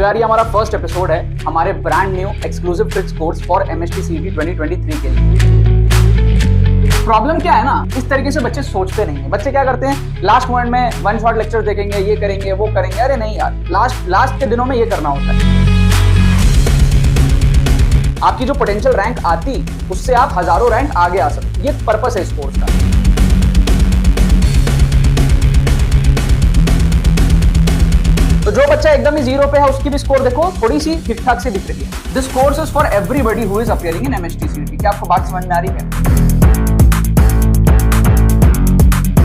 सो यार ये हमारा फर्स्ट एपिसोड है हमारे brand new exclusive tricks course for MST CET 2023 के लिए। प्रॉब्लम क्या है ना, इस तरीके से बच्चे सोचते नहीं है। बच्चे क्या करते हैं, लास्ट मोमेंट में वन शॉट लेक्चर देखेंगे, ये करेंगे वो करेंगे। अरे नहीं यार, लास्ट के दिनों में ये करना होता है। आपकी जो पोटेंशियल रैंक आती उससे आप हजारों रैंक आगे आ सकते। ये पर्पस है इस कोर्स का। तो जो बच्चा एकदम ही जीरो पे है उसकी भी स्कोर देखो थोड़ी सी ठीक ठाक से दिख रही है। This course is for everybody who is appearing in MST CET. क्या आपको बात समझ में आ रही है?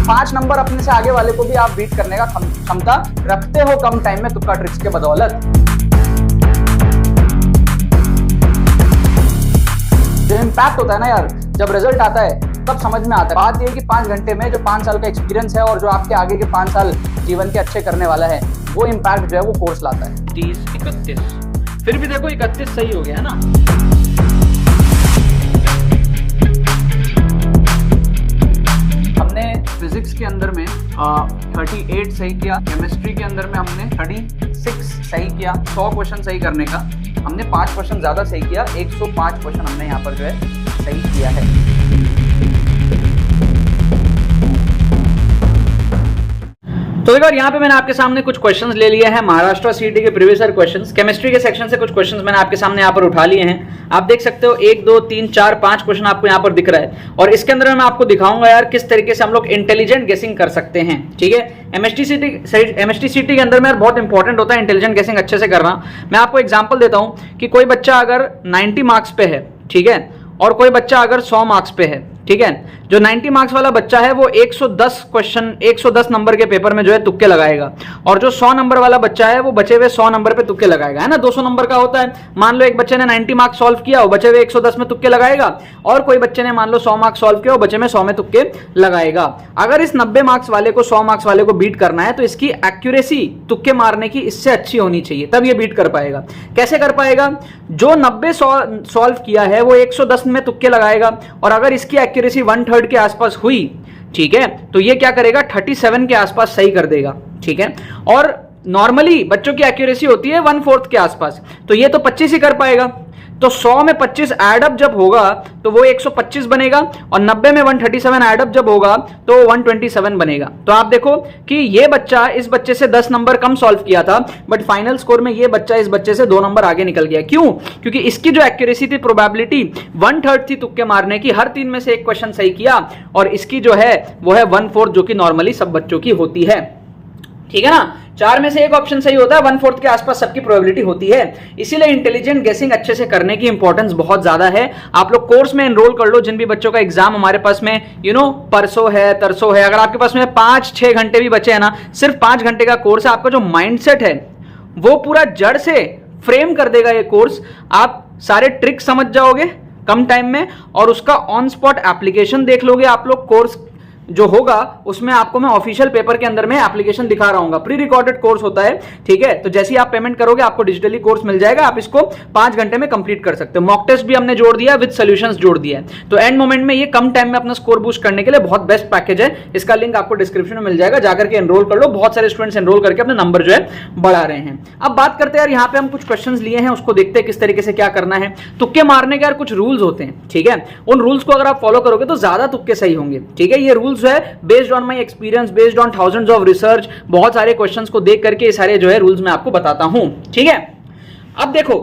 5 नंबर अपने से आगे वाले को भी आप बीट करने का क्षमता रखते हो कम टाइम में तुक्का ट्रिक्स के बदौलत। जो इम्पैक्ट होता है ना यार, जब रिजल्ट आता है तब समझ में आता है। बात यह है कि 5 घंटे में जो 5 साल का एक्सपीरियंस है और जो आपके आगे के 5 साल जीवन के अच्छे करने वाला है, वो इम्पैक्ट जो है वो कोर्स लाता है। 30, 31, फिर भी देखो 31 सही हो गया ना। हमने फिजिक्स के अंदर में 38 सही किया, केमिस्ट्री के अंदर में हमने 36 सही किया। 100 क्वेश्चन सही करने का हमने 5 क्वेश्चन ज्यादा सही किया, 105 क्वेश्चन हमने यहाँ पर जो है सही किया है। तो देखो यहाँ पे मैंने आपके सामने कुछ क्वेश्चंस ले लिए हैं महाराष्ट्र सीईटी के प्रीवियस ईयर क्वेश्चंस। केमिस्ट्री के सेक्शन से कुछ क्वेश्चंस मैंने आपके सामने यहाँ पर उठा लिए हैं। आप देख सकते हो 1, 2, 3, 4, 5 क्वेश्चन आपको यहाँ पर दिख रहा है। और इसके अंदर मैं आपको दिखाऊंगा यार किस तरीके से हम लोग इंटेलिजेंट गेसिंग कर सकते हैं। ठीक है, एमएसटी सीईटी के अंदर में यार बहुत इंपॉर्टेंट होता है इंटेलिजेंट गेसिंग अच्छे से करना। मैं आपको एग्जाम्पल देता हूँ कि कोई बच्चा अगर 90 मार्क्स पे है, ठीक है, और कोई बच्चा अगर 100 मार्क्स पे है, ठीक है, जो 90 मार्क्स वाला बच्चा है वो 110 नंबर के पेपर में जो है तुक्के लगाएगा, और जो 100 नंबर वाला बच्चा है वो बचे हुए 100 नंबर पे तुक्के लगाएगा, है ना। 200 नंबर का होता है। मान लो एक बच्चे ने 90 मार्क्स सॉल्व किया, वो बचे हुए 110 में तुक्के लगाएगा, और कोई बच्चे ने मान लो 100 मार्क्स सॉल्व किया, वो बचे में 100 में तुक्के लगाएगा। अगर इस 90 मार्क्स वाले को 100 मार्क्स वाले को बीट करना है तो इसकी एक्यूरेसी तुक्के मारने की इससे अच्छी होनी चाहिए, तब ये बीट कर पाएगा। कैसे कर पाएगा? जो 90 सॉल्व किया है वो 110 में तुक्के लगाएगा, और अगर इसकी एक्यूरेसी 1/3 के आसपास हुई, ठीक है, तो ये क्या करेगा 37 के आसपास सही कर देगा। ठीक है, और नॉर्मली बच्चों की एक्यूरेसी होती है 1/4 के आसपास, तो ये तो 25 ही कर पाएगा। तो 100 में 25 एडअप जब होगा तो वो 125 बनेगा, और 90 में 137 एडअप जब होगा तो 127 बनेगा। तो आप देखो कि ये बच्चा इस बच्चे से 10 नंबर कम सॉल्व किया था, बट फाइनल स्कोर में ये बच्चा इस बच्चे से 2 नंबर आगे निकल गया। क्यों? क्योंकि इसकी जो एक्यूरेसी थी, प्रोबेबिलिटी 1/3 थी तुक्के मारने की, हर 3 में से एक क्वेश्चन सही किया, और इसकी जो है वो है 1/4, जो कि नॉर्मली सब बच्चों की होती है। ठीक है ना, 4 में से एक ऑप्शन सही होता है, 1/4 के आसपास सबकी प्रोबेबिलिटी होती है। इसीलिए इंटेलिजेंट गेसिंग अच्छे से करने की इंपॉर्टेंस बहुत ज्यादा है। आप लोग कोर्स में एनरोल कर लो। जिन भी बच्चों का एग्जाम हमारे पास में परसों है, तरसों है, अगर आपके पास में 5-6 घंटे भी बचे हैं ना, सिर्फ 5 घंटे का कोर्स है, आपका जो माइंडसेट है वो पूरा जड़ से फ्रेम कर देगा ये कोर्स। आप सारे ट्रिक समझ जाओगे कम टाइम में, और उसका ऑन स्पॉट एप्लीकेशन देख लोगे आप लोग। कोर्स जो होगा उसमें आपको मैं ऑफिशियल पेपर के अंदर में एप्लीकेशन दिखा रहा हूँ। प्री रिकॉर्डेड कोर्स होता है, ठीक है। तो जैसे ही आप पेमेंट करोगे आपको डिजिटली कोर्स मिल जाएगा, आप इसको 5 घंटे में कंप्लीट कर सकते हो। मॉक टेस्ट भी हमने जोड़ दिया, विद सॉल्यूशंस जोड़ दिया है। तो एंड मोमेंट में ये कम टाइम में अपना स्कोर बूस्ट करने के लिए बहुत बेस्ट पैकेज है। इसका लिंक आपको डिस्क्रिप्शन में मिल जाएगा, जाकर के एनरोल कर लो। बहुत सारे स्टूडेंट्स एनरोल करके अपने नंबर जो है बढ़ा रहे हैं। अब बात करते हैं यार, यहाँ पे हम कुछ क्वेश्चंस लिए हैं, उसको देखते हैं किस तरीके से क्या करना है। तुक्के मारने के यार कुछ रूल्स होते हैं, ठीक है। उन रूल्स को अगर आप फॉलो करोगे तो ज्यादा तुक्के सही होंगे, ठीक है। ये रूल्स है based on my experience, based on thousands of research. बहुत सारे क्वेश्चंस को देख करके ये सारे जो है रूल्स मैं आपको बताता हूं, ठीक है। अब देखो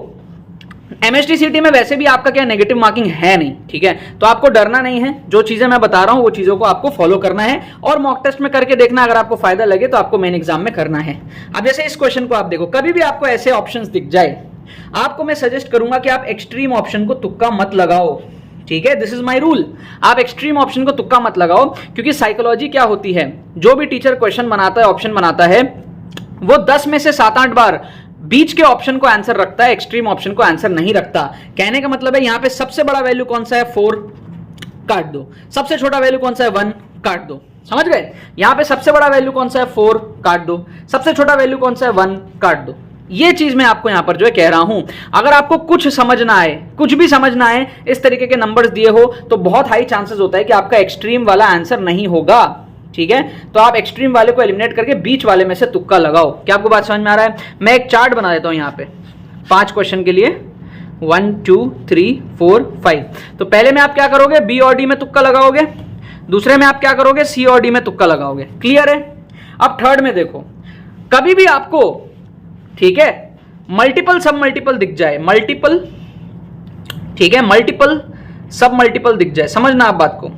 एमएसटी सीईटी में वैसे भी आपका क्या नेगेटिव मार्किंग है नहीं, ठीक है। तो आपको डरना नहीं है। जो चीजें मैं बता रहा हूं वो चीजों को आपको फॉलो करना है, और मॉक टेस्ट में करके देखना। अगर आपको फायदा लगे तो आपको मेन एग्जाम में करना है। अब जैसे इस क्वेश्चन को आप देखो, कभी भी आपको ऐसे ऑप्शंस दिख जाए, आपको मैं सजेस्ट करूंगा कि आप एक्सट्रीम ऑप्शन को तुक्का मत लगाओ, ठीक है। This is my rule. आप एक्सट्रीम ऑप्शन को तुक्का मत लगाओ, क्योंकि साइकोलॉजी क्या होती है, जो भी टीचर क्वेश्चन बनाता है, ऑप्शन बनाता है, वो 10 में से 7-8 बार बीच के ऑप्शन को आंसर रखता है, एक्सट्रीम ऑप्शन को आंसर नहीं रखता। कहने का मतलब है यहाँ पे सबसे बड़ा वैल्यू कौन सा है, 4, काट दो। सबसे छोटा वैल्यू कौन सा है, 1, काट दो। समझ गए? यहाँ पे सबसे बड़ा वैल्यू कौन सा है, 4, काट दो। सबसे छोटा वैल्यू कौन सा है, 1, काट दो। ये चीज मैं आपको यहां पर जो है कह रहा हूं। अगर आपको कुछ समझ ना आए, कुछ भी समझ ना आए, इस तरीके के नंबर्स दिए हो, तो बहुत हाई चांसेस होता है कि आपका एक्सट्रीम वाला आंसर नहीं होगा। ठीक है, तो आप एक्सट्रीम वाले को एलिमिनेट करके बीच वाले में से तुक्का लगाओ। क्या आपको बात समझ में आ रहा है? मैं एक चार्ट बना देता हूं यहाँ पे 5 क्वेश्चन के लिए, 1 2 3 4 5। तो पहले में आप क्या करोगे, बी और डी में तुक्का लगाओगे, दूसरे में आप क्या करोगे, सी और डी में तुक्का लगाओगे। क्लियर है? अब थर्ड में देखो, कभी भी आपको, ठीक है, मल्टीपल सब मल्टीपल दिख जाए, मल्टीपल, ठीक है, मल्टीपल सब मल्टीपल दिख जाए, समझना आप बात को।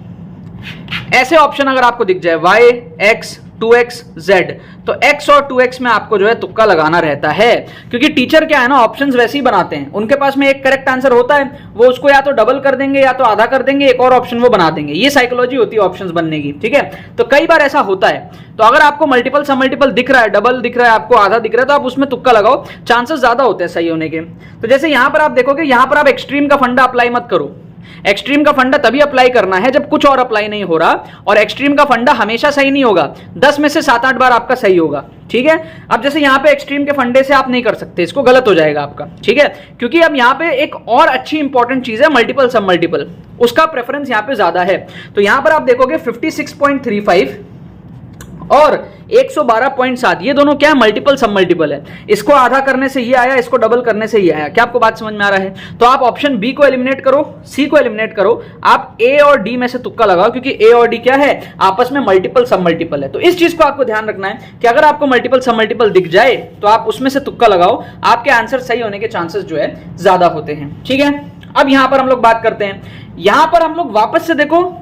ऐसे ऑप्शन अगर आपको दिख जाए y, x, 2x, z, तो x और 2x में आपको जो है तुक्का लगाना रहता है, क्योंकि टीचर क्या है ना, ऑप्शंस वैसे ही बनाते हैं, उनके पास में एक करेक्ट आंसर होता है, वो उसको या तो डबल कर देंगे या तो आधा कर देंगे, एक और ऑप्शन वो बना देंगे। ये साइकोलॉजी होती है ऑप्शंस बनने की, ठीक है। तो कई बार ऐसा होता है, तो अगर आपको मल्टीपल सब मल्टीपल दिख रहा है, डबल दिख रहा है, आपको आधा दिख रहा है, तो आप उसमें तुक्का लगाओ, चांसेस ज्यादा होते हैं सही होने के। तो जैसे यहां पर आप देखोगे, यहां पर आप एक्सट्रीम का फंडा अप्लाई मत करो। एक्सट्रीम का फंडा तभी अप्लाई करना है जब कुछ और अप्लाई नहीं हो रहा, और एक्सट्रीम का फंडा हमेशा सही नहीं होगा, 10 में से 7-8 बार आपका सही होगा, ठीक है। अब जैसे यहां पे एक्सट्रीम के फंडे से आप नहीं कर सकते, इसको गलत हो जाएगा आपका, ठीक है, क्योंकि अब यहां पे एक और अच्छी इंपॉर्टेंट चीज है मल्टीपल सब मल्टीपल, उसका प्रेफरेंस यहां पे ज्यादा है। तो यहां पर आप देखोगे 56.35 और 112.7, ये दोनों क्या है, मल्टीपल सब मल्टीपल है। इसको आधा करने से ये आया, इसको डबल करने से ये आया। क्या आपको बात समझ में आ रहा है? तो आप ऑप्शन बी को एलिमिनेट करो, सी को एलिमिनेट करो, आप ए और डी में से तुक्का लगाओ, क्योंकि ए और डी क्या है, आपस में मल्टीपल सब मल्टीपल है। तो इस चीज को आपको ध्यान रखना है कि अगर आपको मल्टीपल सब मल्टीपल दिख जाए तो आप उसमें से तुक्का लगाओ, आपके आंसर सही होने के चांसेस जो है ज्यादा होते हैं, ठीक है। अब यहां पर हम लोग बात करते हैं, यहां पर हम लोग वापस से देखो,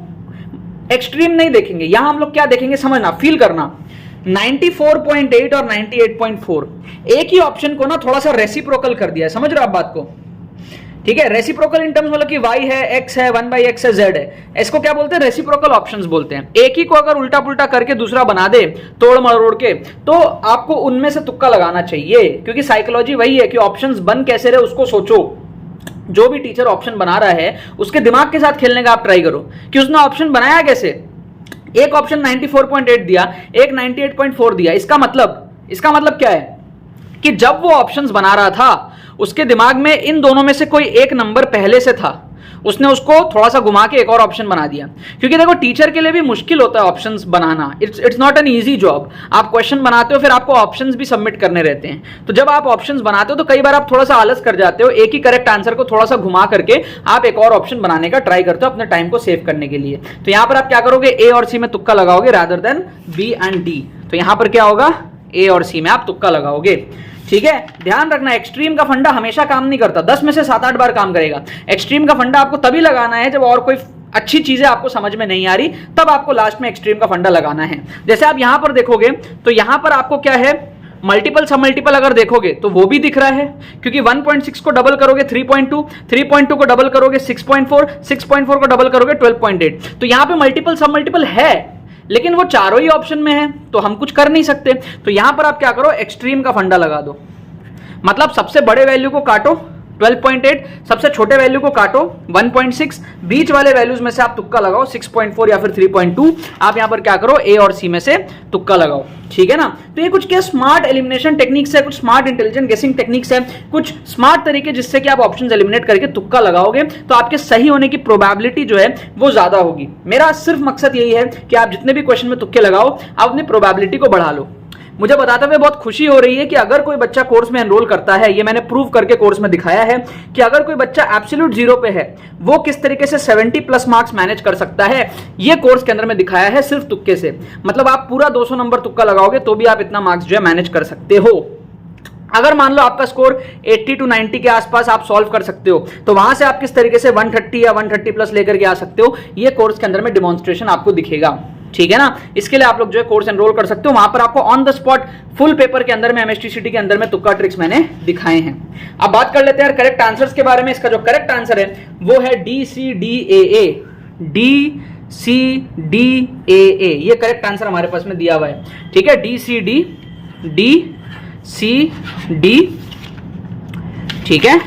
एक्सट्रीम नहीं देखेंगे, यहां हम लोग क्या देखेंगे, समझना, फील करना, 94.8 और 98.4, एक ही ऑप्शन को ना थोड़ा सा रेसिप्रोकल कर दिया है, समझ रहे हो आप बात को, ठीक है। रेसिप्रोकल इन टर्म्स मतलब कि y है, x है, 1/x है, z है, इसको क्या बोलते हैं, रेसिप्रोकल ऑप्शंस बोलते हैं। एक ही को अगर उल्टा पुल्टा करके दूसरा बना दे, तोड़ मरोड़ के, तो आपको उनमें से तुक्का लगाना चाहिए, क्योंकि साइकोलॉजी वही है कि ऑप्शंस बन कैसे रहे उसको सोचो। जो भी टीचर ऑप्शन बना रहा है उसके दिमाग के साथ खेलने का आप ट्राई करो कि उसने ऑप्शन बनाया कैसे। एक ऑप्शन 94.8 दिया, एक 98.4 दिया, इसका मतलब क्या है कि जब वो ऑप्शंस बना रहा था उसके दिमाग में इन दोनों में से कोई एक नंबर पहले से था, उसने उसको थोड़ा सा घुमा के एक और ऑप्शन बना दिया। क्योंकि देखो टीचर के लिए भी मुश्किल होता है options banana, it's not an easy job. आप क्वेश्चन बनाते हो, फिर आपको ऑप्शंस भी सबमिट करने रहते हैं, तो जब आप ऑप्शंस बनाते हो तो कई बार आप थोड़ा सा आलस कर जाते हो, एक ही करेक्ट आंसर को थोड़ा सा घुमा करके आप एक और ऑप्शन बनाने का ट्राई करते हो अपने टाइम को सेव करने के लिए। तो यहां पर आप क्या करोगे, ए और सी में तुक्का लगाओगे rather than B and D. तो यहां पर क्या होगा, ए और सी में आप तुक्का लगाओगे, ठीक है। ध्यान रखना, एक्सट्रीम का फंडा हमेशा काम नहीं करता, 10 में से 7-8 बार काम करेगा। एक्सट्रीम का फंडा आपको तभी लगाना है जब और कोई अच्छी चीजें आपको समझ में नहीं आ रही, तब आपको लास्ट में एक्सट्रीम का फंडा लगाना है। जैसे आप यहां पर देखोगे तो यहां पर आपको क्या है, मल्टीपल सब मल्टीपल अगर देखोगे तो वो भी दिख रहा है, क्योंकि 1.6 को डबल करोगे 3.2, 3.2 को डबल करोगे 6.4, 6.4 को डबल करोगे 12.8। तो यहां पे मल्टीपल सब मल्टीपल है, लेकिन वो चारों ही ऑप्शन में है, तो हम कुछ कर नहीं सकते। तो यहां पर आप क्या करो, एक्सट्रीम का फंडा लगा दो, मतलब सबसे बड़े वैल्यू को काटो 12.8, सबसे छोटे वैल्यू को काटो 1.6, बीच वाले वैल्यूज में से आप तुक्का लगाओ 6.4 या फिर 3.2। आप यहां पर क्या करो, ए और सी में से तुक्का लगाओ, ठीक है ना। तो ये कुछ क्या स्मार्ट एलिमिनेशन टेक्निक्स है, कुछ स्मार्ट इंटेलिजेंट गेसिंग टेक्निक्स है, कुछ स्मार्ट तरीके जिससे कि आप ऑप्शंस एलिमिनेट करके तुक्का लगाओगे तो आपके सही होने की प्रोबेबिलिटी जो है वो ज्यादा होगी। मेरा सिर्फ मकसद यही है कि आप जितने भी क्वेश्चन में तुक्के लगाओ, आप अपनी प्रोबेबिलिटी को बढ़ा लो। मुझे बताते हुए बहुत खुशी हो रही है कि अगर कोई बच्चा कोर्स में एनरोल करता है, ये मैंने प्रूव करके कोर्स में दिखाया है कि अगर कोई बच्चा एब्सोल्यूट जीरो पे है, वो किस तरीके से 70+ मार्क्स मैनेज कर सकता है, ये कोर्स के अंदर में दिखाया है सिर्फ तुक्के से। मतलब आप पूरा 200 नंबर तुक्का लगाओगे तो भी आप इतना मार्क्स जो है मैनेज कर सकते हो। अगर मान लो आपका स्कोर 80 to 90 के आसपास आप सॉल्व कर सकते हो, तो वहां से आप किस तरीके से 130 या 130+ लेकर के आ सकते हो, ये कोर्स के अंदर में डिमॉन्स्ट्रेशन आपको दिखेगा, ठीक है ना। इसके लिए आप लोग जो है कोर्स एनरोल कर सकते हो, वहां पर आपको on the spot full paper के अंदर में एमएसटीसीटी के अंदर में तुक्का ट्रिक्स मैंने दिखाए हैं। अब बात कर लेते हैं करेक्ट आंसर्स के बारे में। इसका जो करेक्ट आंसर है वो है DCDAA, DCDAA, ये करेक्ट आंसर हमारे पास में दिया हुआ है, ठीक है। DCD, ठीक है,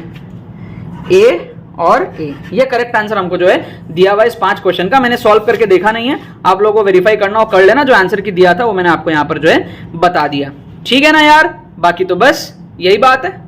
A और ए, ये करेक्ट आंसर हमको जो है दिया हुआ है इस 5 क्वेश्चन का। मैंने सॉल्व करके देखा नहीं है, आप लोगों को वेरीफाई करना और कर लेना। जो आंसर की दिया था वो मैंने आपको यहां पर जो है बता दिया, ठीक है ना यार। बाकी तो बस यही बात है।